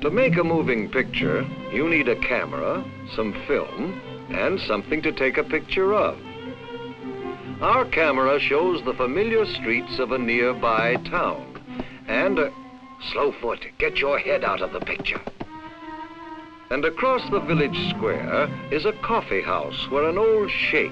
To make a moving picture, you need a camera, some film, and something to take a picture of. Our camera shows the familiar streets of a nearby town, and Slowfoot, get your head out of the picture. And across the village square is a coffee house where an old sheikh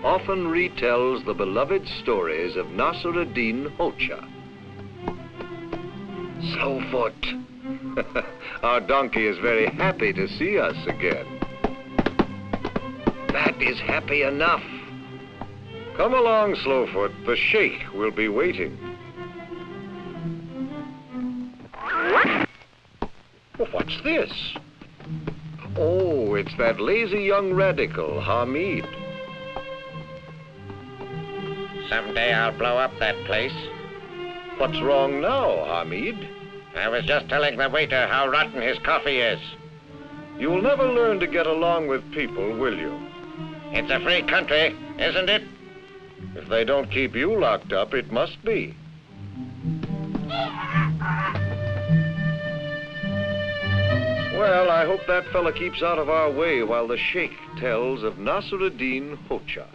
often retells the beloved stories of Nasr-ed-din Hoja. Slowfoot. Our donkey is very happy to see us again. That is happy enough. Come along, Slowfoot. The sheikh will be waiting. What's this? Oh, it's that lazy young radical, Hamid. Someday I'll blow up that place. What's wrong now, Hamid? I was just telling the waiter how rotten his coffee is. You'll never learn to get along with people, will you? It's a free country, isn't it? If they don't keep you locked up, it must be. Well, I hope that fella keeps out of our way while the sheikh tells of Nasr-ed-din Hoja.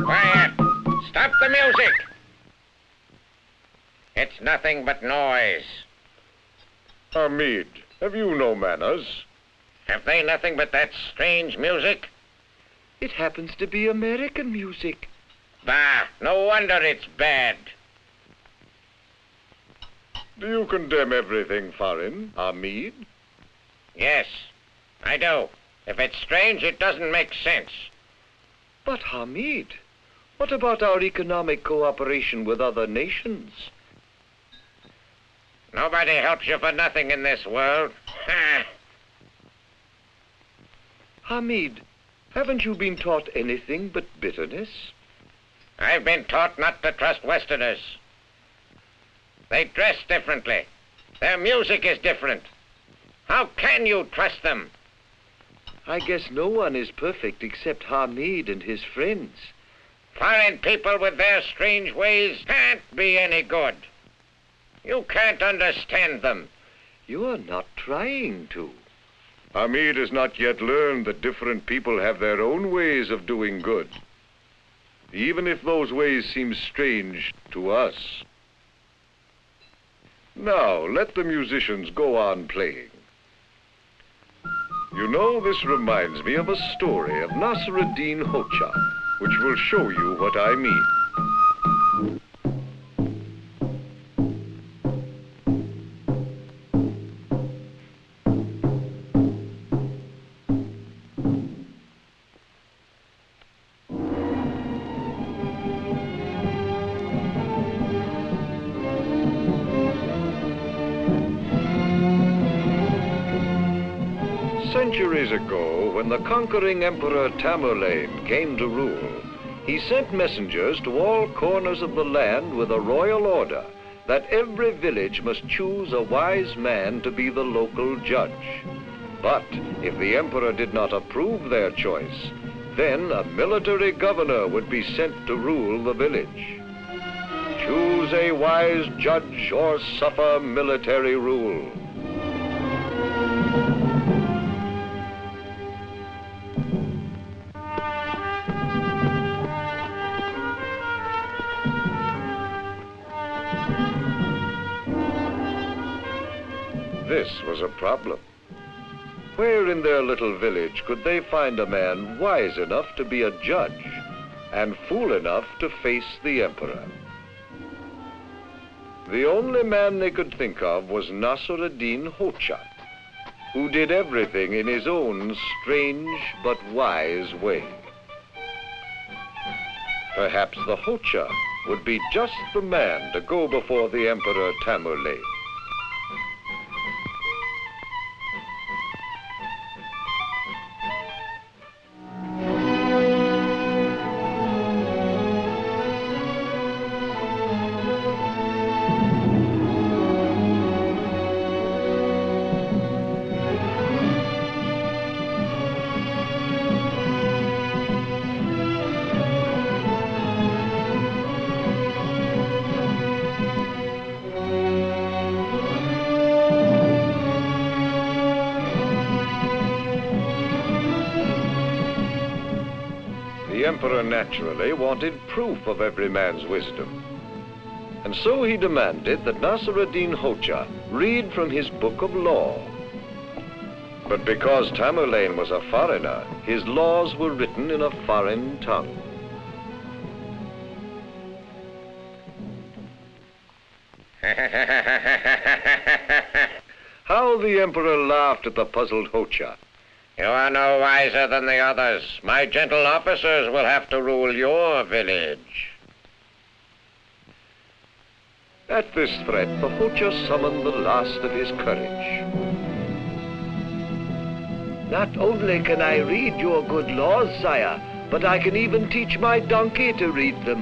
Quiet! Stop the music! It's nothing but noise. Hamid, have you no manners? Have they nothing but that strange music? It happens to be American music. Bah, no wonder it's bad. Do you condemn everything foreign, Hamid? Yes, I do. If it's strange, it doesn't make sense. But Hamid, what about our economic cooperation with other nations? Nobody helps you for nothing in this world. Hamid, haven't you been taught anything but bitterness? I've been taught not to trust Westerners. They dress differently. Their music is different. How can you trust them? I guess no one is perfect except Hamid and his friends. Foreign people with their strange ways can't be any good. You can't understand them. You're not trying to. Hamid has not yet learned that different people have their own ways of doing good, even if those ways seem strange to us. Now, let the musicians go on playing. You know, this reminds me of a story of Nasr-ed-din Hoja, which will show you what I mean. Centuries ago, when the conquering Emperor Tamarlain came to rule, he sent messengers to all corners of the land with a royal order that every village must choose a wise man to be the local judge. But if the emperor did not approve their choice, then a military governor would be sent to rule the village. Choose a wise judge or suffer military rule. This was a problem. Where in their little village could they find a man wise enough to be a judge and fool enough to face the emperor? The only man they could think of was Nasr-ed-din Hoja, who did everything in his own strange but wise way. Perhaps the Hoja would be just the man to go before the Emperor Tamarlain. emperor naturally wanted proof of every man's wisdom. And so he demanded that Nasr-ed-din Hoja read from his book of law. But because Tamerlain was a foreigner, his laws were written in a foreign tongue. How the emperor laughed at the puzzled Hoja. You are no wiser than the others. My gentle officers will have to rule your village. At this threat, the Hoja summoned the last of his courage. Not only can I read your good laws, sire, but I can even teach my donkey to read them.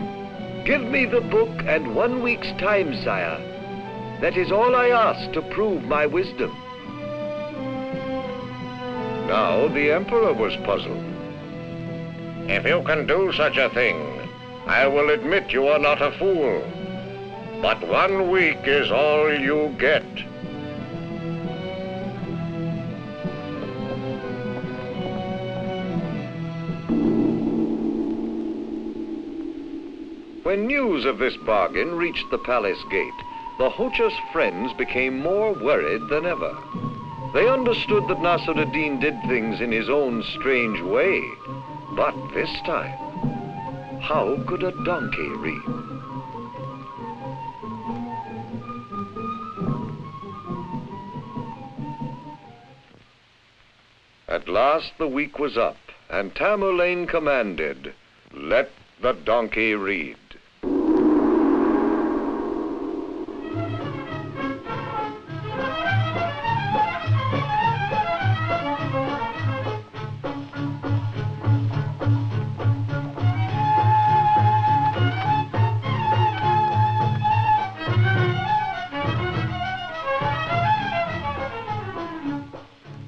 Give me the book and 1 week's time, sire. That is all I ask to prove my wisdom. Now the emperor was puzzled. If you can do such a thing, I will admit you are not a fool. But 1 week is all you get. When news of this bargain reached the palace gate, the Hoja's friends became more worried than ever. They understood that Nasr-ed-din did things in his own strange way. But this time, how could a donkey read? At last the week was up, and Tamerlain commanded, "Let the donkey read."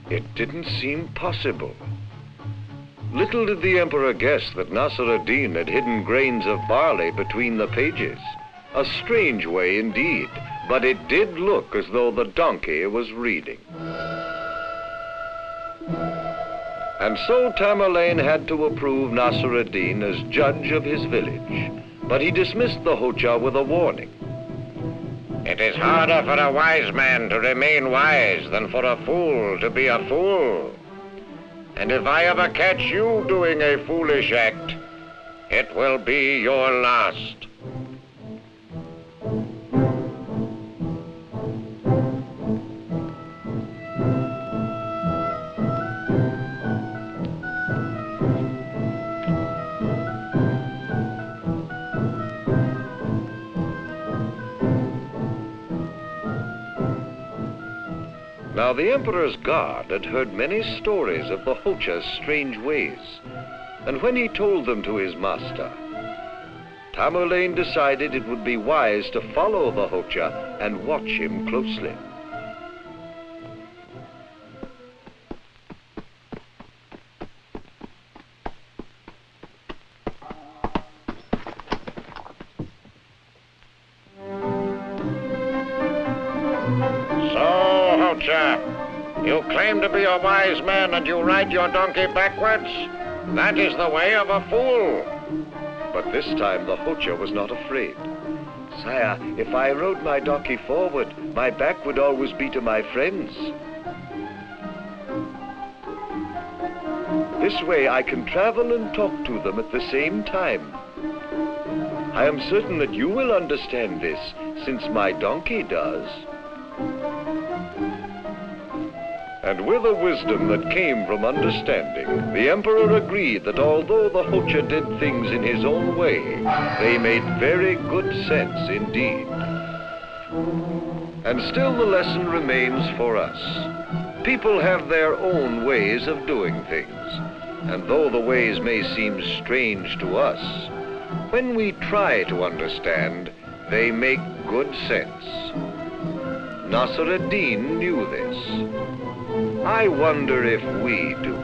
It didn't seem possible. Little did the emperor guess that Nasr-ed-din had hidden grains of barley between the pages. A strange way indeed, but it did look as though the donkey was reading. And so Tamerlain had to approve Nasr-ed-din as judge of his village, but he dismissed the Hoja with a warning. It is harder for a wise man to remain wise than for a fool to be a fool. And if I ever catch you doing a foolish act, it will be your last. Now the emperor's guard had heard many stories of the Hoja's strange ways, and when he told them to his master, Tamerlain decided it would be wise to follow the Hoja and watch him closely. You claim to be a wise man and you ride your donkey backwards? That is the way of a fool. But this time the Hoja was not afraid. Sire, if I rode my donkey forward, my back would always be to my friends. This way I can travel and talk to them at the same time. I am certain that you will understand this, since my donkey does. And with a wisdom that came from understanding, the emperor agreed that although the Hoja did things in his own way, they made very good sense indeed. And still the lesson remains for us. People have their own ways of doing things, and though the ways may seem strange to us, when we try to understand, they make good sense. Nasr-ed-din knew this. I wonder if we do.